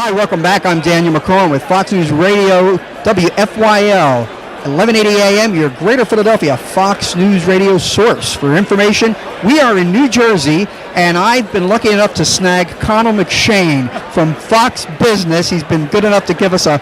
Hi, welcome back. I'm Daniel McCaughan with Fox News Radio, WFYL 1180 AM, your Greater Philadelphia Fox News Radio source for information. We are in New Jersey, and I've been lucky enough to snag Connell McShane from Fox Business. He's been good enough to give us a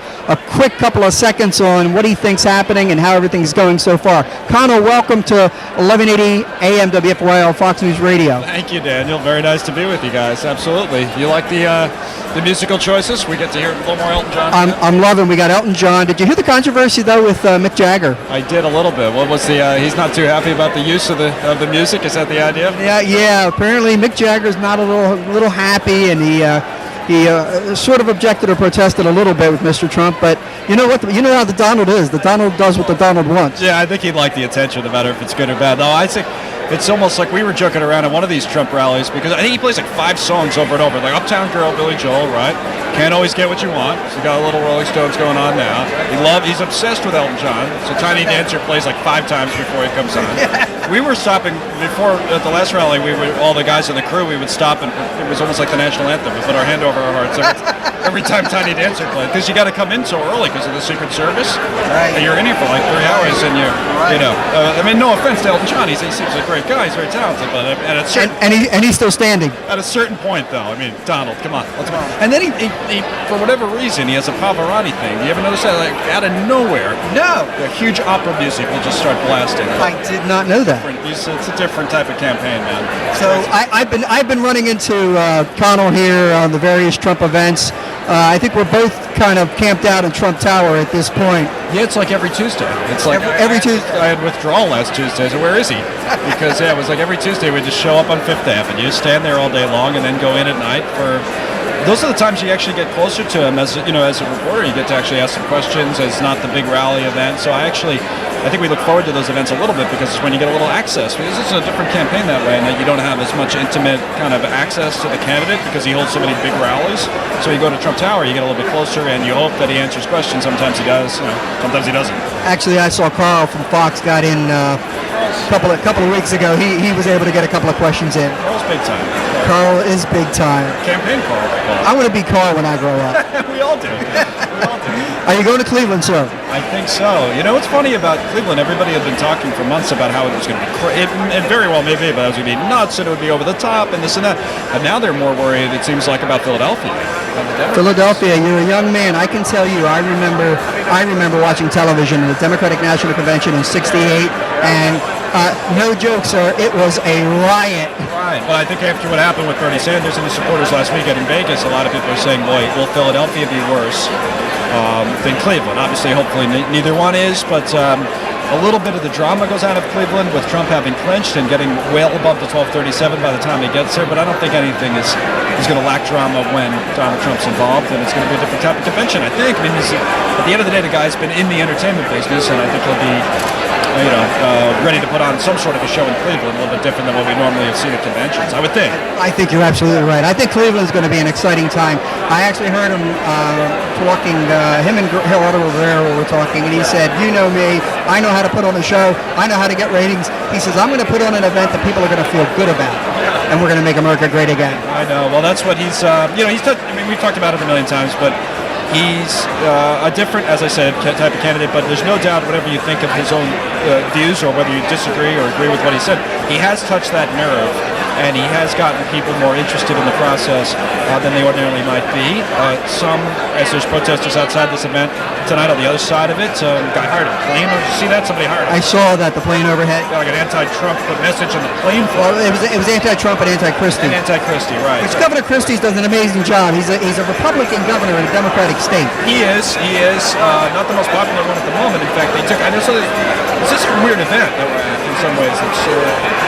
quick couple of seconds on what he thinks happening and how everything's going so far. Connell, welcome to 1180 AM WFYL Fox News Radio. Thank you, Daniel. Very nice to be with you guys. Absolutely. You like the musical choices? We get to hear a little more Elton John. I'm loving. We got Elton John. Did you hear the controversy though with Mick Jagger? I did a little bit. What was the? He's not too happy about the use of the music. Is that the idea? Yeah. Apparently, Mick Jagger's not a little happy, and he sort of objected or protested a little bit with Mr. Trump. But you know what? You know how the Donald is. The Donald does what the Donald wants. Yeah, I think he'd like the attention, no matter if it's good or bad. No, I think it's almost like we were joking around at one of these Trump rallies, because I think he plays like 5 songs over and over, like Uptown Girl, Billy Joel, right? Can't Always Get What You Want. So you got a little Rolling Stones going on now. He's obsessed with Elton John. So Tiny Dancer plays like 5 times before he comes on. We were stopping before at the last rally. All the guys in the crew. We would stop, and it was almost like the national anthem. We put our hand over our hearts every time Tiny Dancer played, because you got to come in so early because of the Secret Service. Right. And you're in here for like 3 hours, and I mean, no offense to Elton John. He seems like a great guy. He's very talented, but at a certain and he's still standing. At a certain point, though, I mean, Donald, come on, let's go. And then he for whatever reason, he has a Pavarotti thing. Do you ever notice that? Like out of nowhere, a huge opera music will just start blasting. I did not know that. It's a different type of campaign, man. So I've been running into Connell here on the various Trump events. I think we're both kind of camped out in Trump Tower at this point. Yeah, it's like every Tuesday. It's like every Tuesday. I had withdrawal last Tuesday, so where is he? Because it was like every Tuesday we just show up on 5th Avenue, stand there all day long, and then go in at night for. Those are the times you actually get closer to him as a reporter. You get to actually ask some questions. It's not the big rally event, so I think we look forward to those events a little bit, because it's when you get a little access. Because it's a different campaign that way, and that you don't have as much intimate kind of access to the candidate because he holds so many big rallies. So you go to Trump Tower, you get a little bit closer, and you hope that he answers questions. Sometimes he does, sometimes he doesn't. Actually, I saw Carl from Fox got in a couple of weeks ago. He was able to get a couple of questions in. Carl's big time. Carl is big time. Campaign Carl. I want to be Carl when I grow up. We all do. Are you going to Cleveland, sir? I think so. You know what's funny about Cleveland? Everybody had been talking for months about how it was going to be it very well may be, but it was going to be nuts, and it would be over the top, and this and that. And now they're more worried, it seems like, about Philadelphia. Philadelphia, you're a young man. I can tell you, I remember watching television at the Democratic National Convention in '68, and no joke, sir, it was a riot. Right. Well, I think after what happened with Bernie Sanders and his supporters last weekend in Vegas, a lot of people are saying, boy, will Philadelphia be worse than Cleveland? Obviously, hopefully neither one is, but a little bit of the drama goes out of Cleveland with Trump having clinched and getting well above the 1237 by the time he gets there, but I don't think anything is going to lack drama when Donald Trump's involved, and it's going to be a different type of convention, I think. I mean, at the end of the day, the guy's been in the entertainment business, and I think he'll be ready to put on some sort of a show in Cleveland, a little bit different than what we normally have seen at conventions, I would think. I think you're absolutely right. I think Cleveland's going to be an exciting time. I actually heard him talking, him and Gerardo Rivera were talking, and he said, you know me, I know how to put on a show, I know how to get ratings. He says, I'm going to put on an event that people are going to feel good about, and we're going to make America great again. I know. Well, that's what he's, we've talked about it a million times, but he's a different, as I said, type of candidate, but there's no doubt whatever you think of his own views or whether you disagree or agree with what he said, he has touched that nerve, and he has gotten people more interested in the process than they ordinarily might be. As there's protesters outside this event tonight on the other side of it, got hired a plane. Did you see that? Somebody hired I saw that, the plane overhead. Got like an anti-Trump message on the plane. Well, it was anti-Trump and anti-Christie. And anti-Christie, right. Which Governor Christie does an amazing job. He's a Republican governor in a Democratic state. He is not the most popular one at the moment. In fact, it's just a weird event in some ways.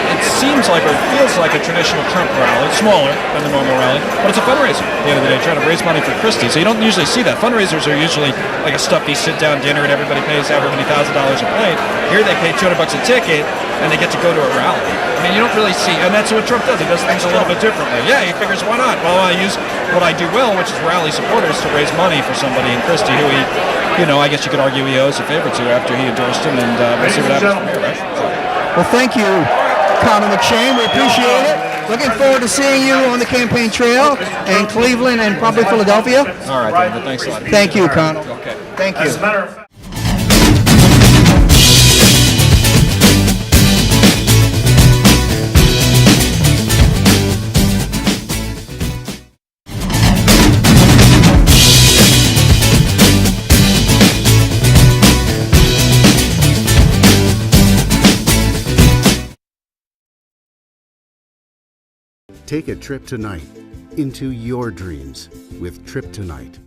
It seems like, or it feels like a traditional Trump rally. It's smaller than the normal rally, but it's a fundraiser at the end of the day, trying to raise money for Christie. So you don't usually see that. Fundraisers are usually like a stuffy sit-down dinner and everybody pays however many $1,000 a plate. Here they pay $200 a ticket and they get to go to a rally. I mean, you don't really see, and that's what Trump does. He does things a little bit differently. Yeah, he figures, why not? Well, I use what I do well, which is rally supporters, to raise money for somebody in Christie who he, I guess you could argue he owes a favor to after he endorsed him, and we'll see what happens from here, right? Well, thank you, Connell McShane. We appreciate it. Looking forward to seeing you on the campaign trail in Cleveland and probably Philadelphia. All right, David, thanks a lot. Thank you, Connell. Okay. Thank you. As a matter of fact. Take a trip tonight into your dreams with Trip Tonight.